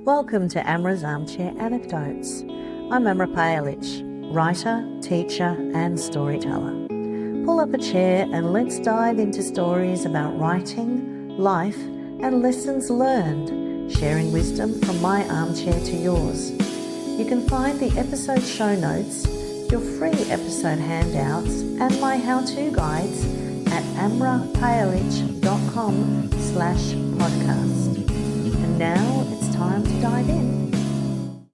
Welcome to Amra's Armchair Anecdotes. I'm Amra Pajalich, writer, teacher and storyteller. Pull up a chair and let's dive into stories about writing, life and lessons learned, sharing wisdom from my armchair to yours. You can find the episode show notes, your free episode handouts and my how-to guides at amrapajalich.com/podcast. And now it's time to dive in.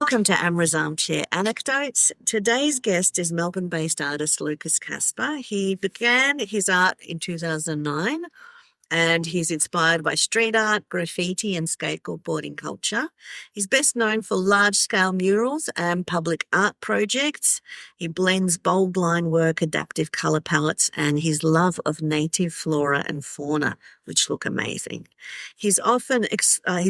Welcome to Amra's Armchair Anecdotes. Today's guest is Melbourne-based artist Lukas Kasper. He began his art in 2009 and he's inspired by street art, graffiti and skateboarding culture. He's best known for large-scale murals and public art projects. He blends bold line work, adaptive colour palettes and his love of native flora and fauna, which look amazing. His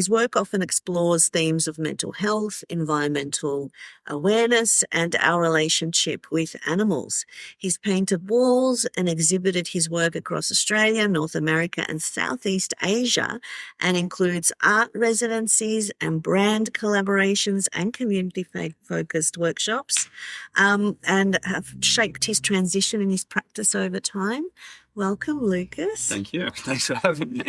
work often explores themes of mental health, environmental awareness and our relationship with animals. He's painted walls and exhibited his work across Australia, North America and Southeast Asia, and includes art residencies and brand collaborations and community-focused workshops, and have shaped his transition in his practice over time. Welcome, Lukas. Thank you. Thanks for having me.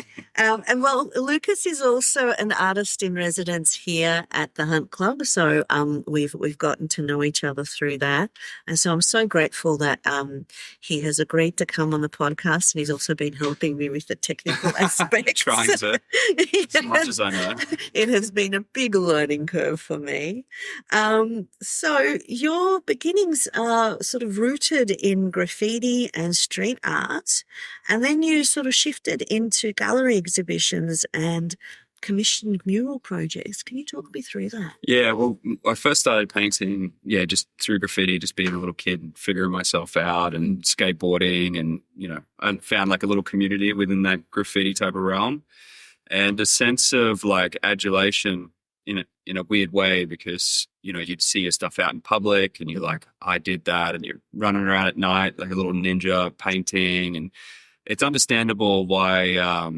Lukas is also an artist in residence here at the Hunt Club, so we've gotten to know each other through that, and so I'm so grateful that he has agreed to come on the podcast, and he's also been helping me with the technical aspects. Trying to, as much as I know. It has been a big learning curve for me. So your beginnings are sort of rooted in graffiti and street art. And then you sort of shifted into gallery exhibitions and commissioned mural projects. Can you talk me through that? Yeah, well, I first started painting, just through graffiti, just being a little kid, figuring myself out and skateboarding and, I found like a little community within that graffiti type of realm and a sense of like adulation in a weird way because, you'd see your stuff out in public and you're like, I did that, and you're running around at night like a little ninja painting. And it's understandable why, I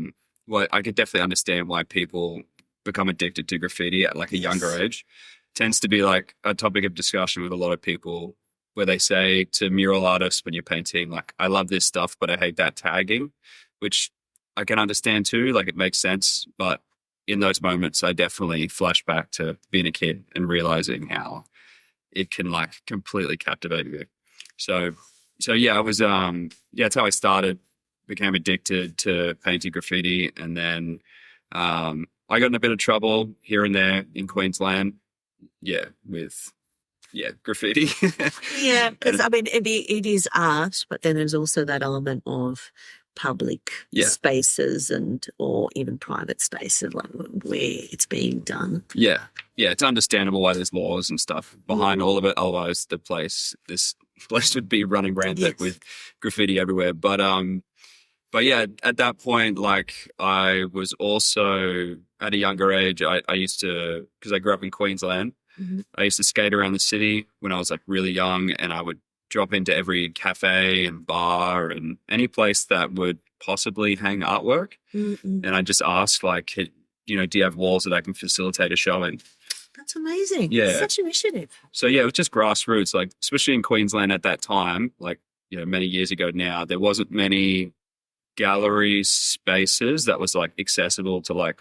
could definitely understand why people become addicted to graffiti at like a younger age. It tends to be like a topic of discussion with a lot of people where they say to mural artists when you're painting, like, I love this stuff, but I hate that tagging, which I can understand too. Like it makes sense, but in those moments, I definitely flash back to being a kid and realizing how it can like completely captivate you. So yeah, I was, that's how I started, became addicted to painting graffiti. And then, I got in a bit of trouble here and there in Queensland. With graffiti. Yeah. Because it is art, but then there's also that element of public spaces or even private spaces like where it's being done. Yeah, it's understandable why there's laws and stuff behind all of it. Otherwise, this place would be running rampant with graffiti everywhere. But yeah, at that point, like I was also at a younger age. I used to, because I grew up in Queensland. Mm-hmm. I used to skate around the city when I was like really young, and I would drop into every cafe and bar and any place that would possibly hang artwork. Mm-mm. And I just asked like, do you have walls that I can facilitate a showing? That's amazing. Yeah. Such initiative. So yeah, it was just grassroots, like especially in Queensland at that time, like, many years ago now, there wasn't many gallery spaces that was like accessible to like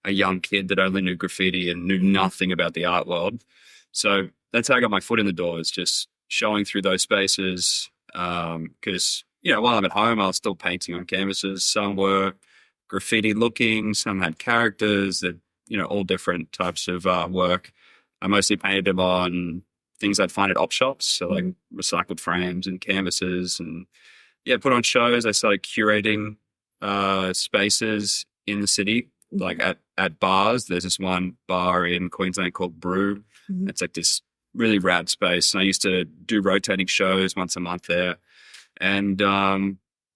a young kid that only knew graffiti and knew nothing about the art world. So that's how I got my foot in the door, is just showing through those spaces, because, while I'm at home, I was still painting on canvases. Some were graffiti looking, some had characters that, all different types of work. I mostly painted them on things I'd find at op shops, so like recycled frames and canvases, and put on shows. I started curating spaces in the city, like at bars. There's this one bar in Queensland called Brew. Mm-hmm. It's like this really rad space. And I used to do rotating shows once a month there, and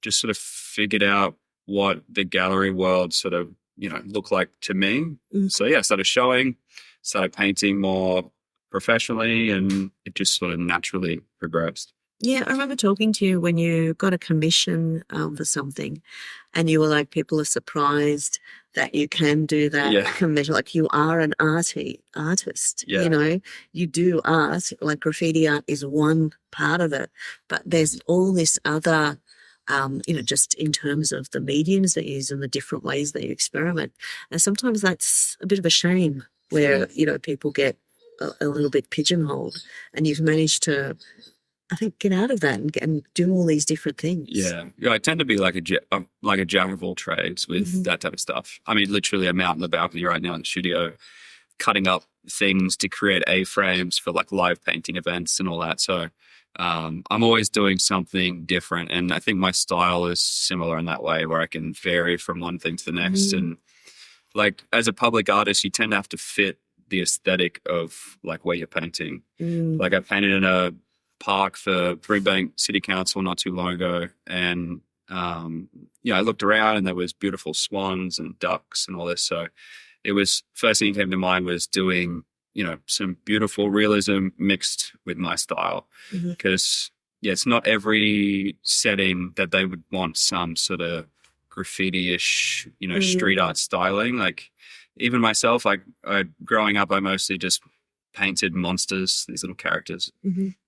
just sort of figured out what the gallery world sort of, looked like to me. Mm-hmm. So I started showing, started painting more professionally, and it just sort of naturally progressed. Yeah, I remember talking to you when you got a commission for something, and you were like, people are surprised that you can do that Yeah. commission. Like you are an artist, you Yeah. know, you do art. Like graffiti art is one part of it, but there's all this other, you know, just in terms of the mediums that you use and the different ways that you experiment. And sometimes that's a bit of a shame where, you know, people get a little bit pigeonholed, and you've managed to, I think, get out of that and do all these different things. Yeah. Yeah, I tend to be like a jack of all trades with that type of stuff. I mean, literally, I'm out in the balcony right now in the studio cutting up things to create A-frames for like live painting events and all that. So I'm always doing something different. And I think my style is similar in that way, where I can vary from one thing to the next. And like as a public artist, you tend to have to fit the aesthetic of like where you're painting. Like I painted in a park for Brisbane City Council not too long ago, and I looked around and there was beautiful swans and ducks and all this. So it was, first thing that came to mind was doing, you know, some beautiful realism mixed with my style, because it's not every setting that they would want some sort of graffiti-ish, you know, street art styling. Like even myself, I growing up, I mostly just painted monsters, these little characters.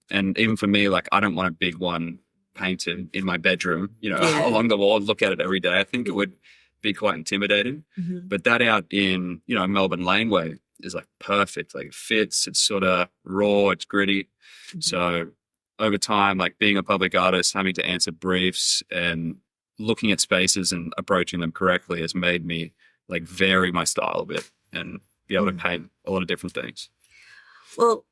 And even for me, like I don't want a big one painted in my bedroom, you know, along the wall, look at it every day. I think it would be quite intimidating. But that out in, you know, Melbourne laneway is like perfect. Like it fits, it's sort of raw, it's gritty. So over time, like being a public artist, having to answer briefs and looking at spaces and approaching them correctly has made me like vary my style a bit and be able to paint a lot of different things. Well,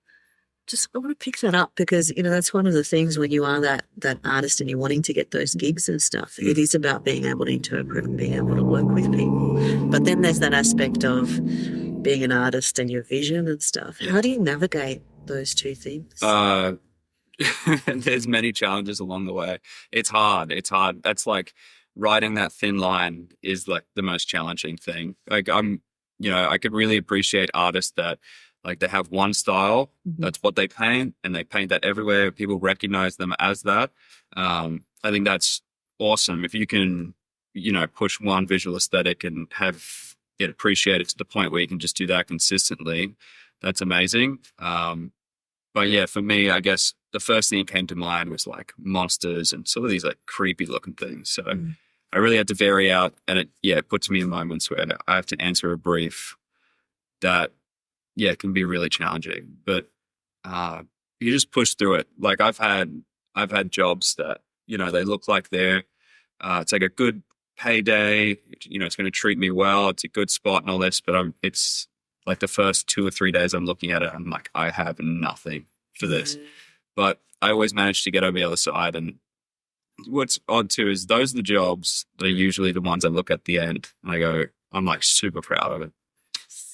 just I want to pick that up because, you know, that's one of the things when you are that artist and you're wanting to get those gigs and stuff. It is about being able to interpret and being able to work with people. But then there's that aspect of being an artist and your vision and stuff. How do you navigate those two things? There's many challenges along the way. It's hard. That's like riding that thin line is like the most challenging thing. Like I could really appreciate artists that like they have one style, that's what they paint, and they paint that everywhere. People recognize them as that. I think that's awesome. If you can, you know, push one visual aesthetic and have it appreciated to the point where you can just do that consistently, that's amazing. But yeah, for me, I guess the first thing that came to mind was like monsters and sort of these like creepy looking things. So I really had to vary out, and it puts me in moments where I have to answer a brief that, it can be really challenging, but you just push through it. Like I've had jobs that, you know, they look like it's like a good payday, you know, it's going to treat me well, it's a good spot and all this, but it's like the first 2 or 3 days I'm looking at it, I'm like, I have nothing for this. But I always manage to get over the other side. And what's odd too is those are the jobs that are usually the ones I look at the end and I go, I'm like super proud of it.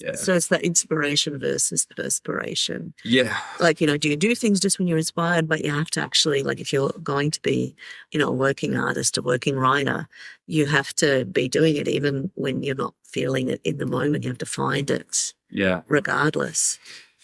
Yeah. So it's that inspiration versus perspiration. Yeah. Like, you know, do you do things just when you're inspired, but you have to actually, like if you're going to be, you know, a working artist, a working writer, you have to be doing it even when you're not feeling it in the moment. You have to find it. Yeah. Regardless.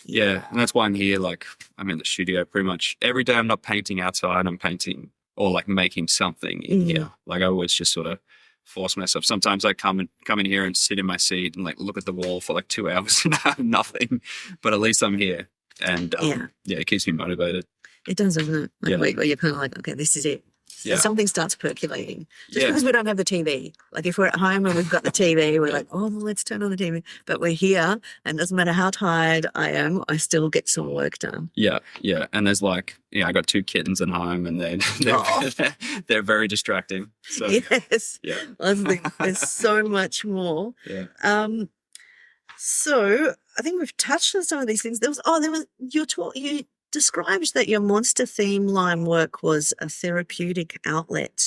Yeah. And that's why I'm here. Like I'm in the studio pretty much every day. I'm not painting outside. I'm painting or like making something in here. Like I always just sort of force myself. Sometimes I come in here and sit in my seat and like look at the wall for like 2 hours and have nothing, but at least I'm here. And it keeps me motivated. It does, doesn't it? Like where you're kind of like, okay, this is it. So something starts percolating. Just because we don't have the TV. Like if we're at home and we've got the TV, we're like, oh, well, let's turn on the TV. But we're here, and it doesn't matter how tired I am, I still get some work done. Yeah, yeah. And there's like, I got 2 kittens at home, and they're very distracting. So, yes. Yeah. I think there's so much more. Yeah. So I think we've touched on some of these things. You described that your monster theme line work was a therapeutic outlet.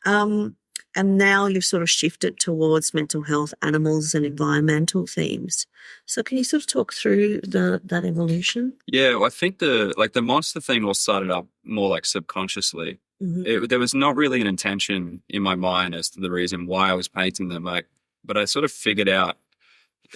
And now you've sort of shifted towards mental health, animals and environmental themes. So can you sort of talk through that evolution? Yeah, well, I think the monster theme all started up more like subconsciously. There was not really an intention in my mind as to the reason why I was painting them. But I sort of figured out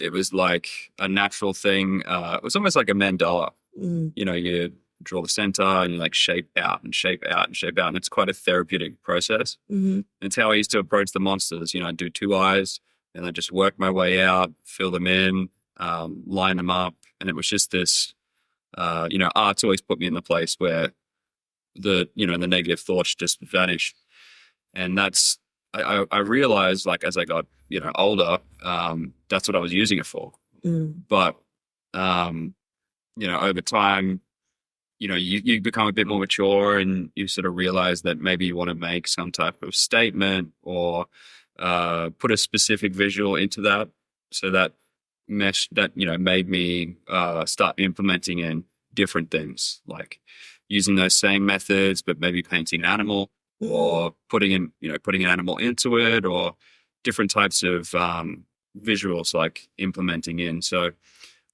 it was like a natural thing. It was almost like a mandala. You know, draw the center and you like shape out and shape out and shape out. And it's quite a therapeutic process. Mm-hmm. It's how I used to approach the monsters. I'd do 2 eyes and then just work my way out, fill them in, line them up. And it was just this, art's always put me in the place where the negative thoughts just vanish. And that's, I realized like as I got, older, that's what I was using it for. Mm. But, over time, you become a bit more mature and you sort of realize that maybe you want to make some type of statement or put a specific visual into that. So that mesh that, made me start implementing in different things, like using those same methods, but maybe painting an animal or putting an animal into it, or different types of visuals like implementing in. So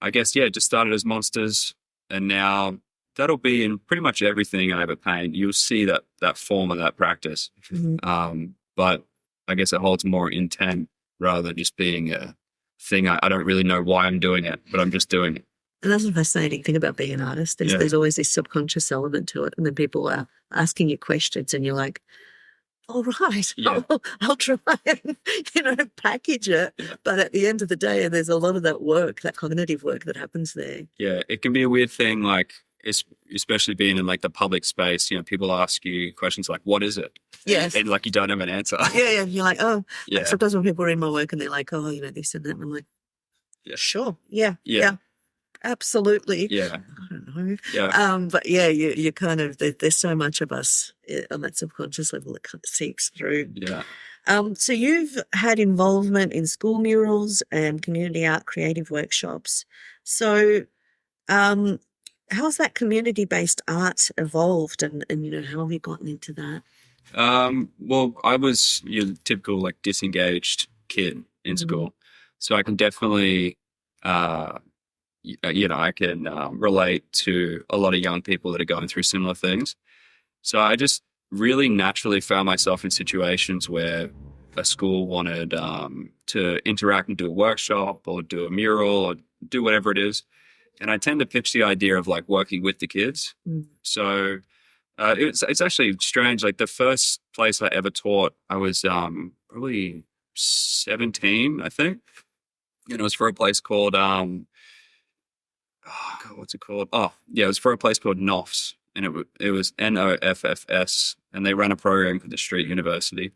I guess, it just started as monsters, and now that'll be in pretty much everything I ever paint. You'll see that form of that practice. Mm-hmm. But I guess it holds more intent rather than just being a thing. I don't really know why I'm doing it, but I'm just doing it. And that's the fascinating thing about being an artist. There's always this subconscious element to it. And then people are asking you questions and you're like, all right, Yeah. I'll try and, package it. Yeah. But at the end of the day, there's a lot of that work, that cognitive work that happens there. Yeah, it can be a weird thing, like especially being in like the public space. People ask you questions like, "What is it?" Yes. And like you don't have an answer. Yeah. You're like, oh, Yeah. Sometimes when people are in my work and they're like, oh, this and that, and I'm like, Yeah. sure, yeah, absolutely. Yeah. I don't know. Yeah. But yeah, you kind of, there's so much of us on that subconscious level that kind of seeps through. Yeah. So you've had involvement in school murals and community art creative workshops. So how's that community-based art evolved and how have you gotten into that? Well, I was your typical like disengaged kid in school. So I can definitely, I can relate to a lot of young people that are going through similar things. So I just really naturally found myself in situations where a school wanted to interact and do a workshop or do a mural or do whatever it is. And I tend to pitch the idea of like working with the kids. So it's actually strange. Like the first place I ever taught, I was probably 17, I think. And it was for a place called, what's it called? Oh, yeah, it was for a place called NOFS. And it was NOFFS. And they ran a program for the Street University.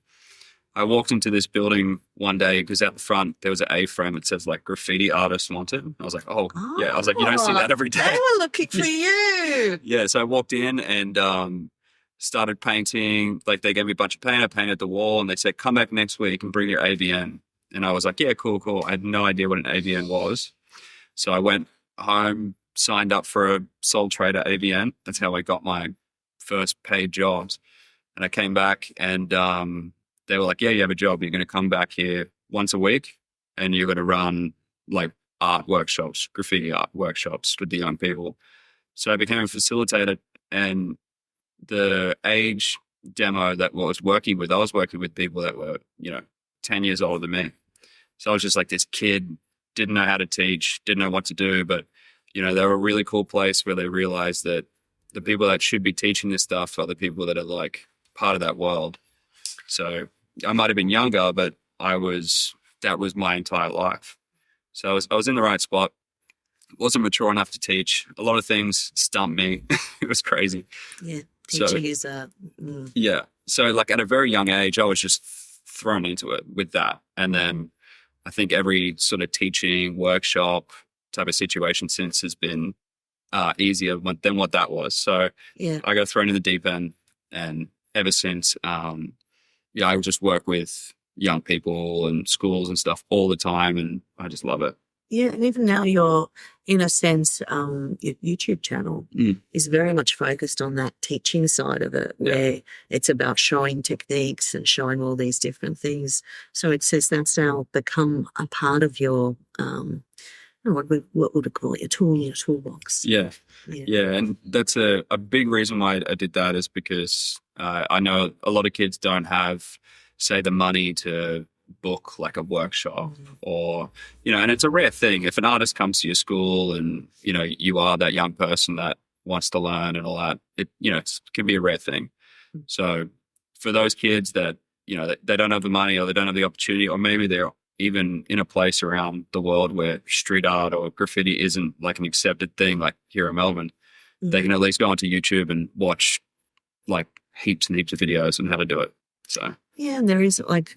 I walked into this building one day because out the front there was an A-frame that says like graffiti artists wanted. I was like, oh, yeah. I was like, you don't see that every day. They were looking for you. Yeah. So I walked in and started painting. Like they gave me a bunch of paint. I painted the wall and they said, come back next week and bring your AVN. And I was like, yeah, cool. I had no idea what an AVN was. So I went home, signed up for a sole trader AVN. That's how I got my first paid jobs. And I came back and they were like, yeah, you have a job. You're going to come back here once a week and you're going to run like art workshops, graffiti art workshops with the young people. So I became a facilitator, and the age demo that I was working with people that were, 10 years older than me. So I was just like this kid, didn't know how to teach, didn't know what to do, but, they were a really cool place where they realized that the people that should be teaching this stuff are the people that are like part of that world. So I might have been younger, but that was my entire life. So I was in the right spot. Wasn't mature enough to teach. A lot of things stumped me. It was crazy. Yeah. Teaching is Yeah. So like at a very young age, I was just thrown into it with that. And then I think every sort of teaching workshop type of situation since has been easier than what that was. So yeah, I got thrown in the deep end, and ever since, I just work with young people and schools and stuff all the time, and I just love it. Yeah, and even now your YouTube channel is very much focused on that teaching side of it, where it's about showing techniques and showing all these different things. So it says that's now become a part of your, what would it call it, your toolbox. Yeah. And that's a big reason why I did that is because I know a lot of kids don't have, say, the money to book like a workshop or, and it's a rare thing. If an artist comes to your school and, you are that young person that wants to learn and all that, it can be a rare thing. So for those kids that they don't have the money or they don't have the opportunity, or maybe they're even in a place around the world where street art or graffiti isn't like an accepted thing, like here in Melbourne, they can at least go onto YouTube and watch like heaps and heaps of videos on how to do it. So yeah, and there is like,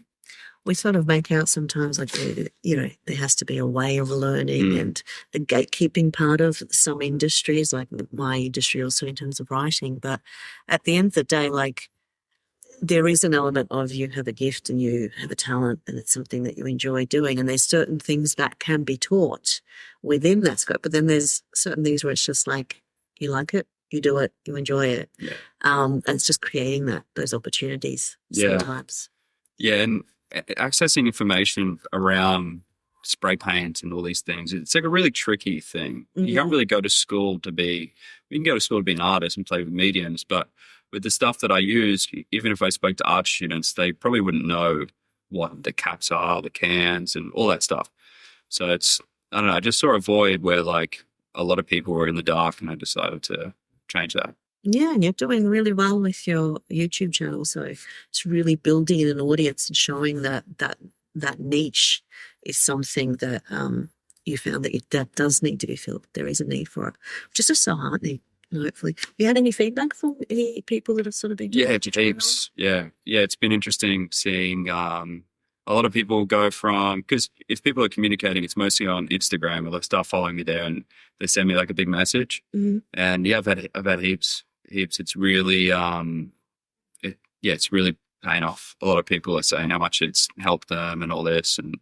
we sort of make out sometimes like, there has to be a way of learning and the gatekeeping part of some industries, like my industry also in terms of writing. But at the end of the day, like, there is an element of you have a gift and you have a talent and it's something that you enjoy doing. And there's certain things that can be taught within that scope. But then there's certain things where it's just like, you like it, you do it, you enjoy it. Yeah. And it's just creating those opportunities sometimes. Yeah. And accessing information around spray paint and all these things, it's like a really tricky thing. You can't really go to school you can go to school to be an artist and play with mediums, but with the stuff that I use, even if I spoke to art students, they probably wouldn't know what the caps are, the cans and all that stuff. So it's, I don't know, I just saw a void where like a lot of people were in the dark and I decided to change that. Yeah, and you're doing really well with your YouTube channel. So it's really building an audience and showing that niche is something that you found that does need to be filled. There is a need for it, which is just so heartening. Hopefully, have you had any feedback from any people that have sort of been doing heaps. Yeah, it's been interesting seeing a lot of people go from, because if people are communicating, it's mostly on Instagram, or they start following me there and they send me like a big message. And yeah, I've had heaps. It's really it's really paying off. A lot of people are saying how much it's helped them and all this, and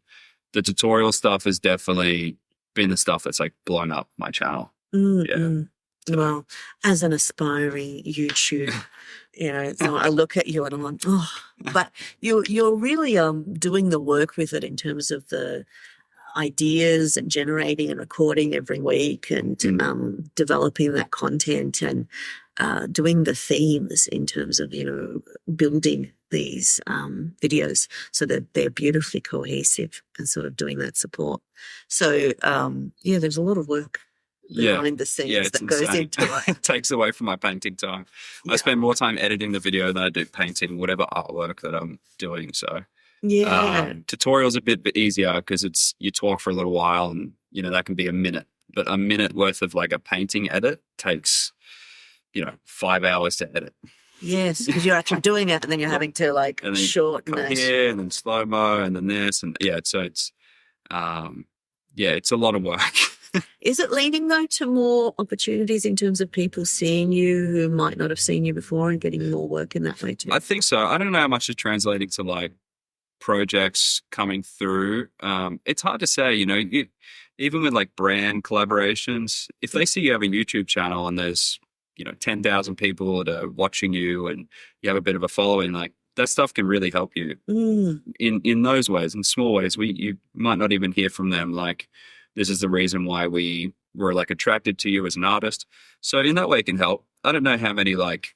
the tutorial stuff has definitely been the stuff that's like blown up my channel. Well, as an aspiring YouTube, so I look at you and I'm like, oh, but you're really doing the work with it in terms of the ideas and generating and recording every week and developing that content and doing the themes in terms of, building these videos so that they're beautifully cohesive and sort of doing that support. So, there's a lot of work behind the scenes that goes into it. It takes away from my painting time. I spend more time editing the video than I do painting whatever artwork that I'm doing. So tutorials a bit easier because you talk for a little while and that can be a minute, but a minute worth of like a painting edit takes 5 hours to edit. Yes, because you're actually doing it and then you're having to like shorten it. Here and then slow-mo and then this and so it's it's a lot of work. Is it leading, though, to more opportunities in terms of people seeing you who might not have seen you before and getting more work in that way too? I think so. I don't know how much is translating to like projects coming through. It's hard to say, even with like brand collaborations, if they see you have a YouTube channel and there's, 10,000 people that are watching you and you have a bit of a following, like that stuff can really help you in those ways, in small ways. You might not even hear from them. Like, this is the reason why we were like attracted to you as an artist. So in that way it can help. I don't know how many like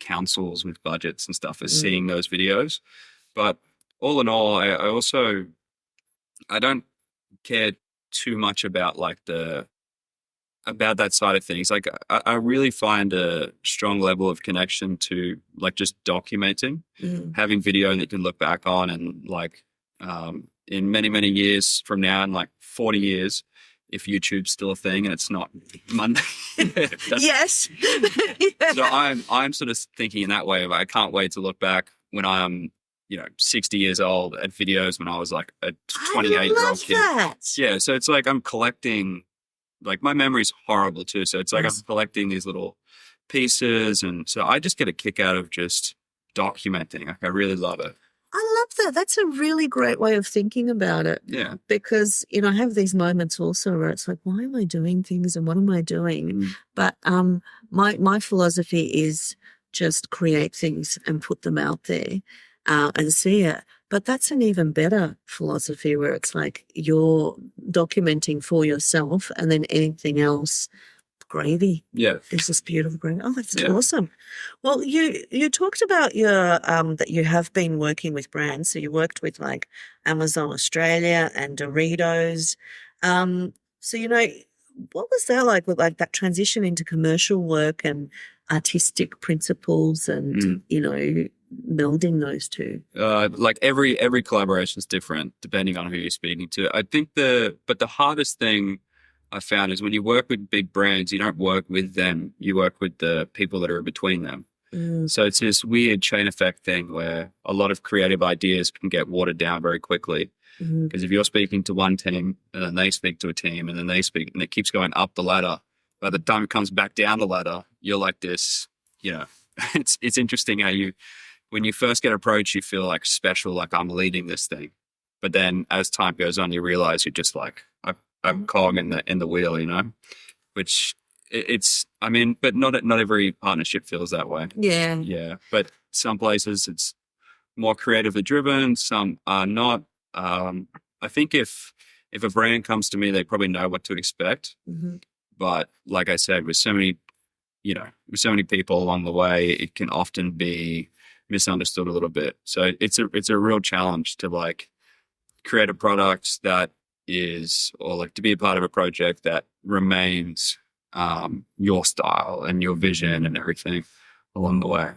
councils with budgets and stuff are seeing those videos, but all in all, I don't care too much about like about that side of things. Like I really find a strong level of connection to like just documenting, having video that you can look back on and like, in many, many years from now, in like 40 years, if YouTube's still a thing and it's not Monday. Yes. So I'm sort of thinking in that way of I can't wait to look back when I'm, 60 years old at videos when I was like a 28-year-old kid. That. Yeah. So it's like I'm collecting, like my memory's horrible too. So it's like I'm collecting these little pieces. And so I just get a kick out of just documenting. Like I really love it. I love that. That's a really great way of thinking about it. Yeah. Because, I have these moments also where it's like, why am I doing things and what am I doing? But my philosophy is just create things and put them out there and see it. But that's an even better philosophy where it's like you're documenting for yourself and then anything else, gravy. Yeah. It's just beautiful gravy. Oh, that's awesome. Well, you talked about your that you have been working with brands. So you worked with like Amazon Australia and Doritos. So what was that like with like that transition into commercial work and artistic principles and, melding those two? Like every collaboration is different depending on who you're speaking to. I think the hardest thing I found is when you work with big brands, you don't work with them, you work with the people that are between them. So it's this weird chain effect thing where a lot of creative ideas can get watered down very quickly. Because if you're speaking to one team and then they speak to a team and then they speak and it keeps going up the ladder, by the time it comes back down the ladder, you're like this, it's interesting how when you first get approached, you feel like special, like I'm leading this thing. But then as time goes on, you realize you're just like, I'm cog in the wheel, which but not every partnership feels that way. Yeah. Yeah. But some places it's more creatively driven. Some are not. I think if a brand comes to me, they probably know what to expect. But like I said, with so many people along the way, it can often be misunderstood a little bit. So it's a real challenge to like create a product that is, or like to be a part of a project that remains your style and your vision and everything along the way.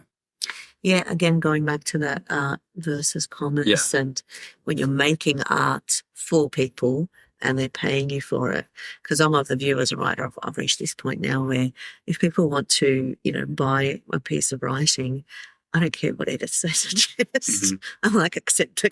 Yeah, again, going back to that art versus commerce, and when you're making art for people and they're paying you for it. Because I'm of the view as a writer, I've reached this point now where if people want to, buy a piece of writing, I don't care what editor suggests. I'm like, accept.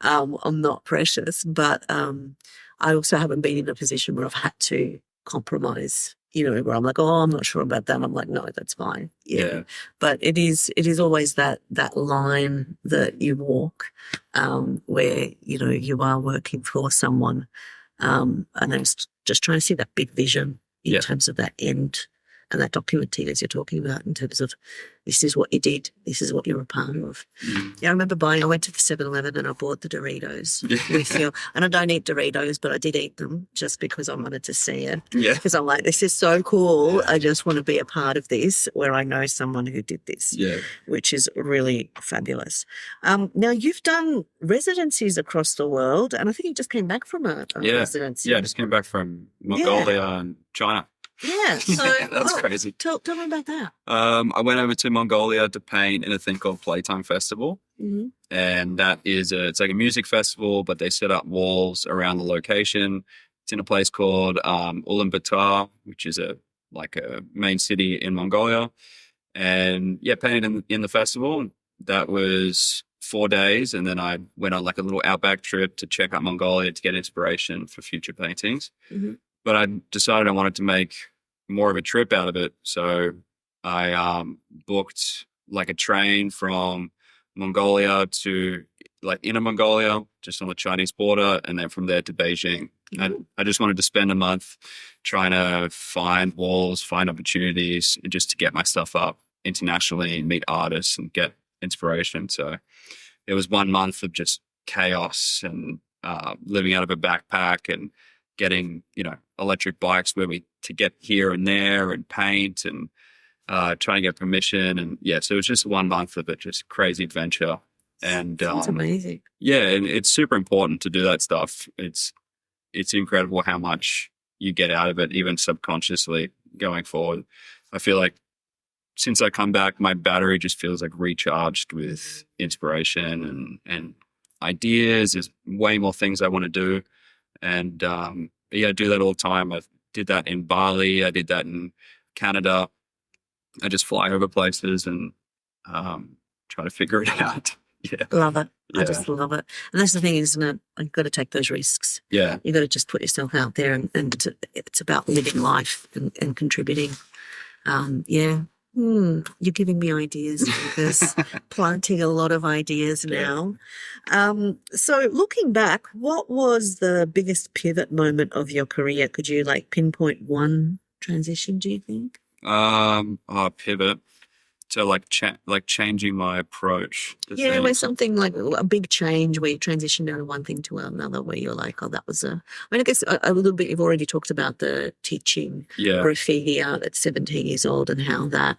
I'm not precious. But I also haven't been in a position where I've had to compromise, where I'm like, oh, I'm not sure about that. I'm like, no, that's fine. Yeah. But it is always that line that you walk where, you are working for someone. And I'm just trying to see that big vision in terms of that end and that documenting as you're talking about in terms of this is what you did, this is what you're a part of. Yeah, I remember I went to the 7-Eleven and I bought the Doritos with you. And I don't eat Doritos, but I did eat them just because I wanted to see it. Yeah. Because I'm like, this is so cool. I just want to be a part of this where I know someone who did this, which is really fabulous. Now, you've done residencies across the world, and I think you just came back from a residency. Yeah, I just came back from Mongolia and China. Yeah, so that's crazy. Tell me about that. I went over to Mongolia to paint in a thing called Playtime Festival, and that is it's like a music festival, but they set up walls around the location. It's in a place called Ulaanbaatar, which is a main city in Mongolia, and painted in the festival. That was 4 days, and then I went on like a little outback trip to check out Mongolia to get inspiration for future paintings. But I decided I wanted to make more of a trip out of it. So I booked like a train from Mongolia to like Inner Mongolia, just on the Chinese border, and then from there to Beijing. I just wanted to spend a month trying to find walls, find opportunities, and just to get my stuff up internationally and meet artists and get inspiration. So it was 1 month of just chaos and living out of a backpack and getting, electric bikes to get here and there and paint and trying to get permission. And so it was just 1 month of it, just crazy adventure. And it's amazing. Yeah. And it's super important to do that stuff. It's incredible how much you get out of it, even subconsciously going forward. I feel like since I come back, my battery just feels like recharged with inspiration and ideas. There's way more things I want to do. And I do that all the time. I did that in Bali. I did that in Canada. I just fly over places and try to figure it out. Love it. I just love it. And that's the thing, isn't it? You've got to take those risks. Yeah. You've got to just put yourself out there and it's about living life and contributing. You're giving me ideas because planting a lot of ideas now. So looking back, what was the biggest pivot moment of your career? Could you pinpoint one transition, do you think? Pivot to changing my approach. Yeah, where something like a big change where you transitioned out of one thing to another, where you're like, oh, that was I guess a little bit, you've already talked about the teaching graffiti art at 17 years old and how that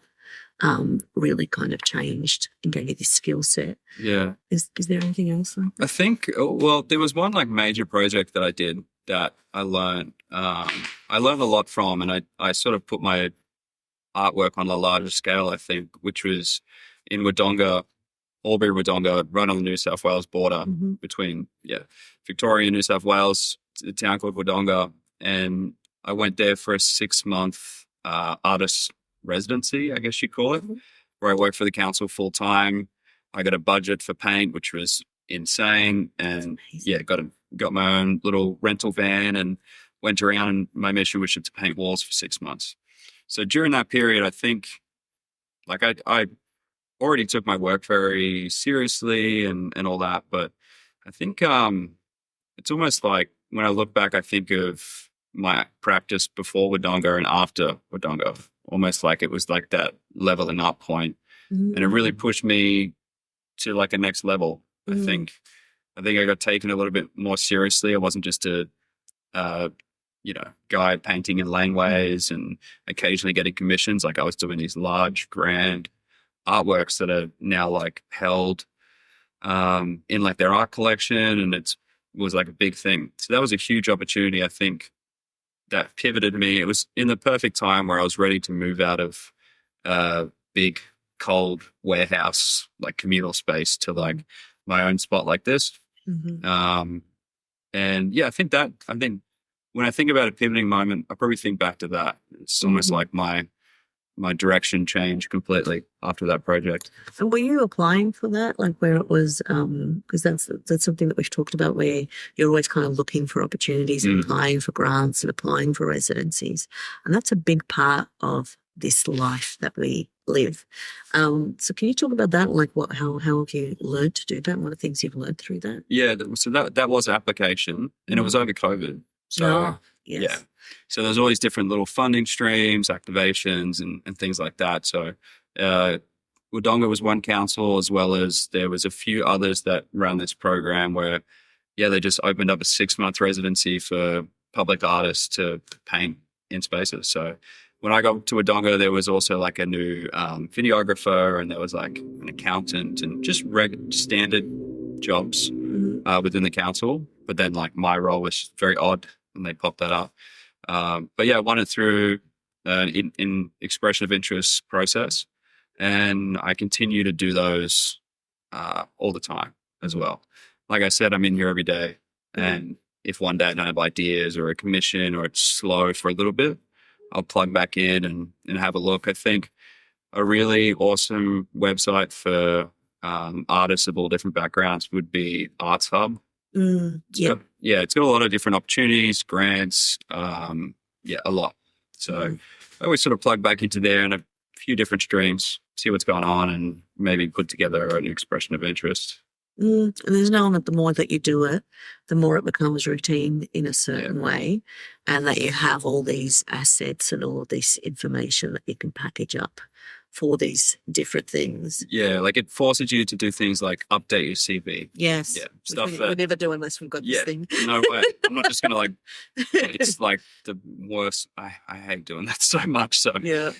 really kind of changed and gave you this skill set. Yeah. Is there anything else like that? I think, there was one major project that I did that I learned a lot from, and I sort of put my artwork on a larger scale, I think, which was in Wodonga, Albury Wodonga, right on the New South Wales border between Victoria and New South Wales, a town called Wodonga. And I went there for a 6-month artist residency, I guess you call it, where I worked for the council full time. I got a budget for paint, which was insane, and got my own little rental van and went around. And my mission was to paint walls for 6 months. So during that period, I think, like I already took my work very seriously and all that, but I think it's almost like when I look back, I think of my practice before Wodonga and after Wodonga, almost like it was like that leveling up point. And it really pushed me to like a next level. I think I got taken a little bit more seriously. I wasn't just a guy painting in laneways and occasionally getting commissions. Like I was doing these large, grand artworks that are now like held in like their art collection, and it was like a big thing. So that was a huge opportunity, I think, that pivoted me. It was in the perfect time where I was ready to move out of big, cold warehouse, like communal space, to like my own spot like this. And yeah, I think when I think about a pivoting moment, I probably think back to that. It's almost like my direction changed completely after that project. And were you applying for that, like where it was, because that's something that we've talked about, where you're always kind of looking for opportunities and applying for grants and applying for residencies. And that's a big part of this life that we live. So can you talk about that? Like how have you learned to do that? What are the things you've learned through that? Yeah, so that was application, and it was over COVID. So yes. So there's all these different little funding streams, activations, and things like that. So Wodonga was one council, as well as there was a few others that ran this program where, they just opened up a 6-month residency for public artists to paint in spaces. So when I got to Wodonga, there was also like a new videographer, and there was like an accountant, and just standard jobs within the council. But then like my role was very odd, and they popped that up. But I won it through in expression of interest process, and I continue to do those all the time as well. Like I said, I'm in here every day, and if one day I don't have ideas or a commission, or it's slow for a little bit, I'll plug back in and have a look. I think a really awesome website for artists of all different backgrounds would be Arts Hub. It's got a lot of different opportunities, grants, a lot. So I always sort of plug back into there in a few different streams, see what's going on, and maybe put together an expression of interest. And there's no one that the more that you do it, the more it becomes routine in a certain way, and that you have all these assets and all of this information that you can package up for these different things. Yeah, like it forces you to do things like update your CV. Yes. Yeah, stuff we never do unless we've got this thing. No way. I'm not just going to it's like the worst. I hate doing that so much. So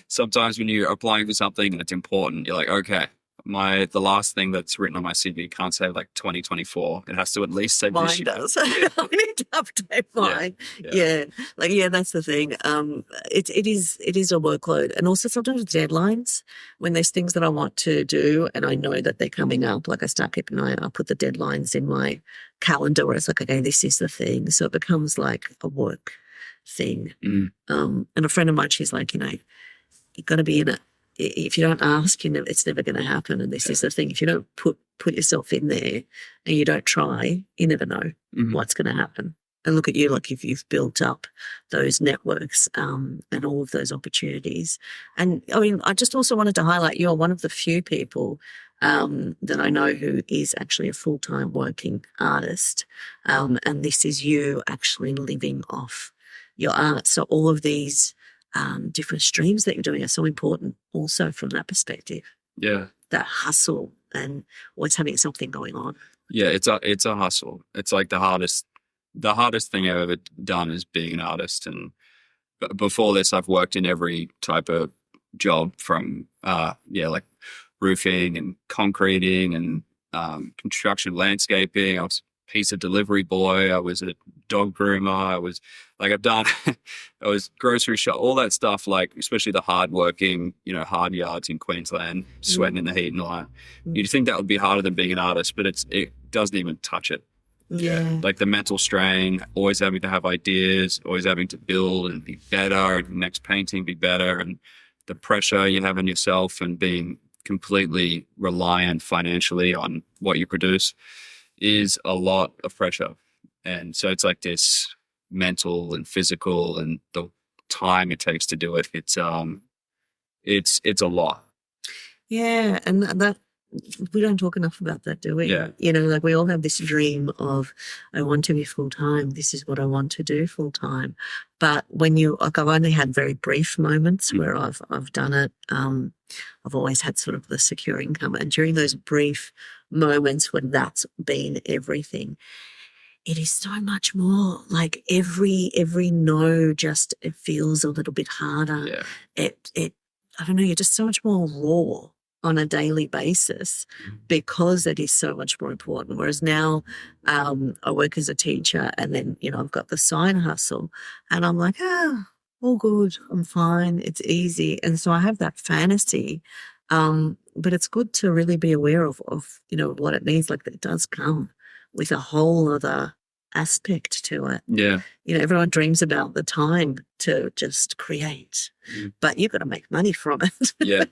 sometimes when you're applying for something and it's important, you're like, okay, the last thing that's written on my CV can't say like 2024. It has to at least say mine this year. Does. I need to update mine. That's the thing. It is a workload, and also sometimes deadlines. When there's things that I want to do and I know that they're coming up, like I start keeping an eye. I put the deadlines in my calendar where it's like, okay, this is the thing. So it becomes like a work thing. And a friend of mine, she's like, you've got to be in it. If you don't ask, it's never going to happen. And this is the thing. If you don't put yourself in there and you don't try, you never know what's going to happen. And look at you, like if you've built up those networks and all of those opportunities. And I mean, I just also wanted to highlight you're one of the few people that I know who is actually a full-time working artist. And this is you actually living off your art. So all of these different streams that you're doing are so important also from that perspective. Yeah. That hustle and always having something going on. Yeah, it's a hustle. It's like the hardest thing I've ever done is being an artist. And before this, I've worked in every type of job from, like roofing and concreting and construction, landscaping. I was pizza delivery boy. I was a dog groomer. I was grocery shop, all that stuff, like especially the hardworking, hard yards in Queensland, sweating in the heat and all that. You'd think that would be harder than being an artist, but it doesn't even touch it. Yeah. Like the mental strain, always having to have ideas, always having to build and be better, and next painting be better, and the pressure you have on yourself and being completely reliant financially on what you produce is a lot of pressure. And so it's like this mental and physical, and the time it takes to do it. It's a lot. Yeah. And that, we don't talk enough about that, do we? Yeah. Like we all have this dream of, I want to be full time. This is what I want to do full time. But when I've only had very brief moments where I've done it. I've always had sort of the secure income. And during those brief moments when that's been everything, it is so much more. Like every no, just it feels a little bit harder. Yeah. It I don't know, you're just so much more raw on a daily basis because it is so much more important. Whereas now I work as a teacher, and then, I've got the side hustle, and I'm like, all good, I'm fine, it's easy. And so I have that fantasy. But it's good to really be aware of what it means. Like, that it does come with a whole other aspect to it. Yeah. Everyone dreams about the time to just create, but you've got to make money from it. Yeah.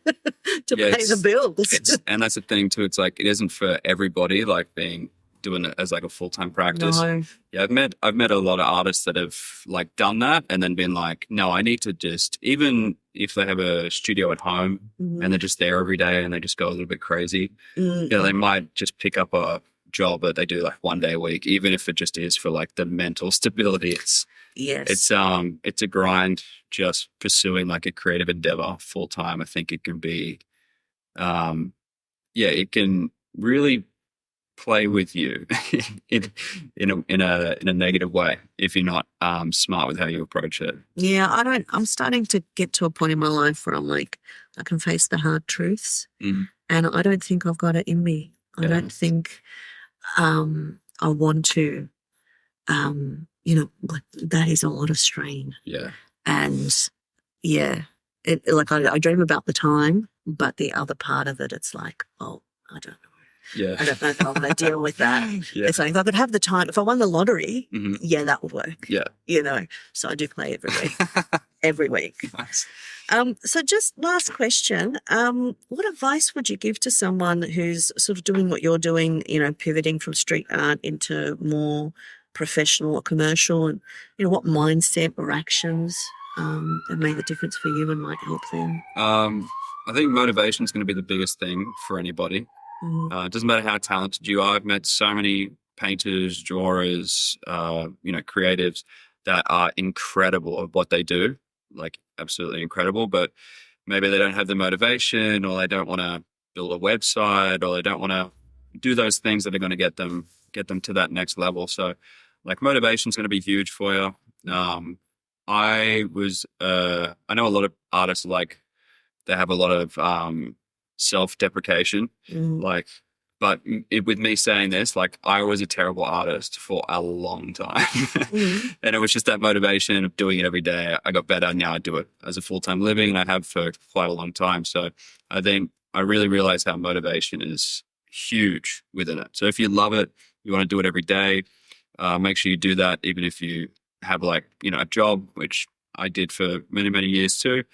to pay the bills. And that's the thing too. It's like, it isn't for everybody, like doing it as like a full-time practice. No. Yeah. I've met a lot of artists that have like done that and then been like, no, I need to just, even if they have a studio at home and they're just there every day and they just go a little bit crazy, they might just pick up a job that they do like 1 day a week, even if it just is for like the mental stability. It's a grind just pursuing like a creative endeavor full time. I think it can be, it can really play with you in a negative way if you're not smart with how you approach it. Yeah, I'm starting to get to a point in my life where I'm like, I can face the hard truths, and I don't think I've got it in me. I don't think I want to, like, that is a lot of strain. Yeah. And I dream about the time, but the other part of it, it's like, oh, I don't know. Yeah. I don't know how I'm going to deal with that. Yeah. It's like, if I could have the time, if I won the lottery, that would work. Yeah. So I do play every week. Nice. So just last question, what advice would you give to someone who's sort of doing what you're doing, pivoting from street art into more professional or commercial, and, what mindset or actions have made the difference for you and might help them? I think motivation is going to be the biggest thing for anybody. It doesn't matter how talented you are. I've met so many painters, drawers, creatives that are incredible at what they do, like absolutely incredible, but maybe they don't have the motivation, or they don't want to build a website, or they don't want to do those things that are going to get them to that next level. So like motivation is going to be huge for you. I know a lot of artists, like, they have a lot of self-deprecation, but with me saying this, like, I was a terrible artist for a long time. And it was just that motivation of doing it every day. I got better. Now I do it as a full-time living, and I have for quite a long time. So I think I really realized how motivation is huge within it. So if you love it, you want to do it every day, make sure you do that, even if you have a job, which I did for many, many years too.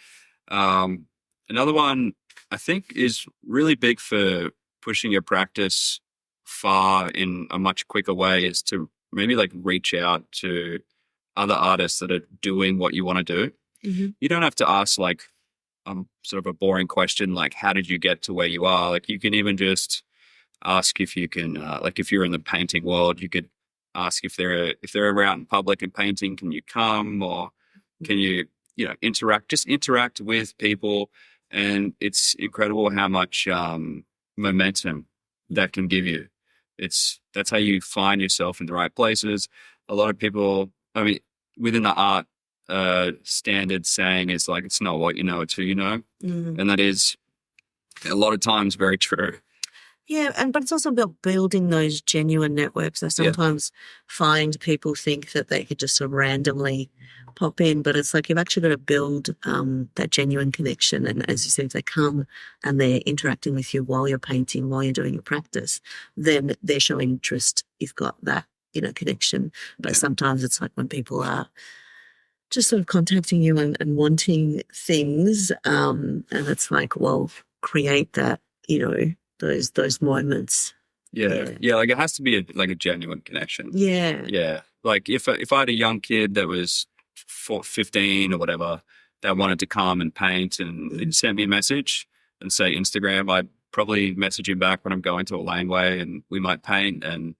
Another one I think is really big for pushing your practice far in a much quicker way is to maybe like reach out to other artists that are doing what you want to do. You don't have to ask like sort of a boring question like, how did you get to where you are? Like, you can even just ask if you can, like, if you're in the painting world, you could ask if they're out in public and painting, can you come, or can you, interact with people. And it's incredible how much momentum that can give you. That's how you find yourself in the right places. A lot of people, within the art standard saying is like, it's not what you know, it's who you know. And that is a lot of times very true. Yeah, but it's also about building those genuine networks. I sometimes find people think that they could just sort of randomly pop in, but it's like you've actually got to build that genuine connection. And as you said, if they come and they're interacting with you while you're painting, while you're doing your practice, then they're showing interest. You've got that, connection. But sometimes it's like when people are just sort of contacting you and wanting things, and it's like, well, create that, those moments. Yeah. Like it has to be a genuine connection. Yeah. Like if I had a young kid that was 15 or whatever that wanted to come and paint and sent me a message and say Instagram, I'd probably message him back when I'm going to a laneway and we might paint. And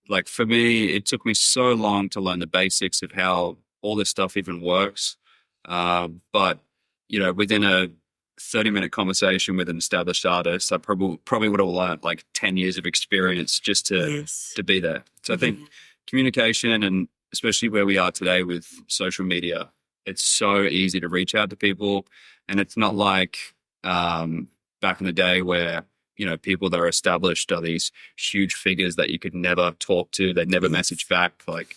like for me, it took me so long to learn the basics of how all this stuff even works. But within a 30-minute conversation with an established artist, I probably would have learned like 10 years of experience just to be there. So I think communication, and especially where we are today with social media, it's so easy to reach out to people. And it's not like back in the day where, people that are established are these huge figures that you could never talk to. They'd never message back. Like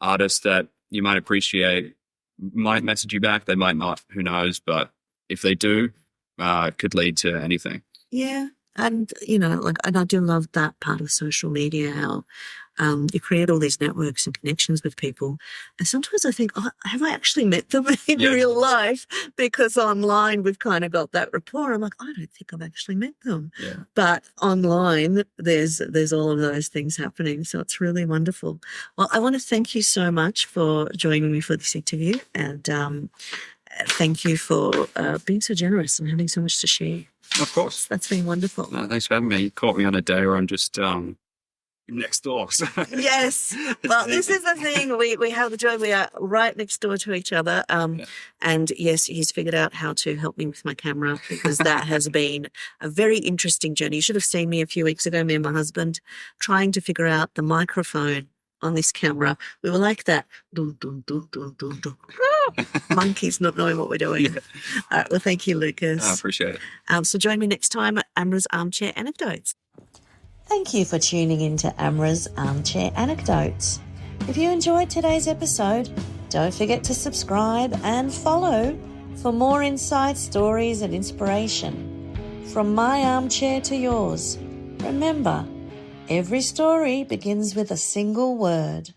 artists that you might appreciate might message you back. They might not, who knows? But if they do, it could lead to anything. Yeah. And, and I do love that part of social media, how you create all these networks and connections with people. And sometimes I think, have I actually met them in real life? Because online we've kind of got that rapport. I'm like, I don't think I've actually met them. Yeah. But online there's all of those things happening. So it's really wonderful. Well, I want to thank you so much for joining me for this interview. And thank you for being so generous and having so much to share. Of course. That's been wonderful. No, thanks for having me. You caught me on a day where I'm just next door. Yes. Well, this is the thing. We have the joy. We are right next door to each other. And yes, he's figured out how to help me with my camera, because that has been a very interesting journey. You should have seen me a few weeks ago, me and my husband, trying to figure out the microphone on this camera. We were like that. Dun, dun, dun, dun, dun, dun. Monkeys not knowing what we're doing. Yeah. All right, well, thank you, Lucas. I appreciate it. So join me next time at Amra's Armchair Anecdotes. Thank you for tuning in to Amra's Armchair Anecdotes. If you enjoyed today's episode, don't forget to subscribe and follow for more insight, stories and inspiration. From my armchair to yours, remember, every story begins with a single word.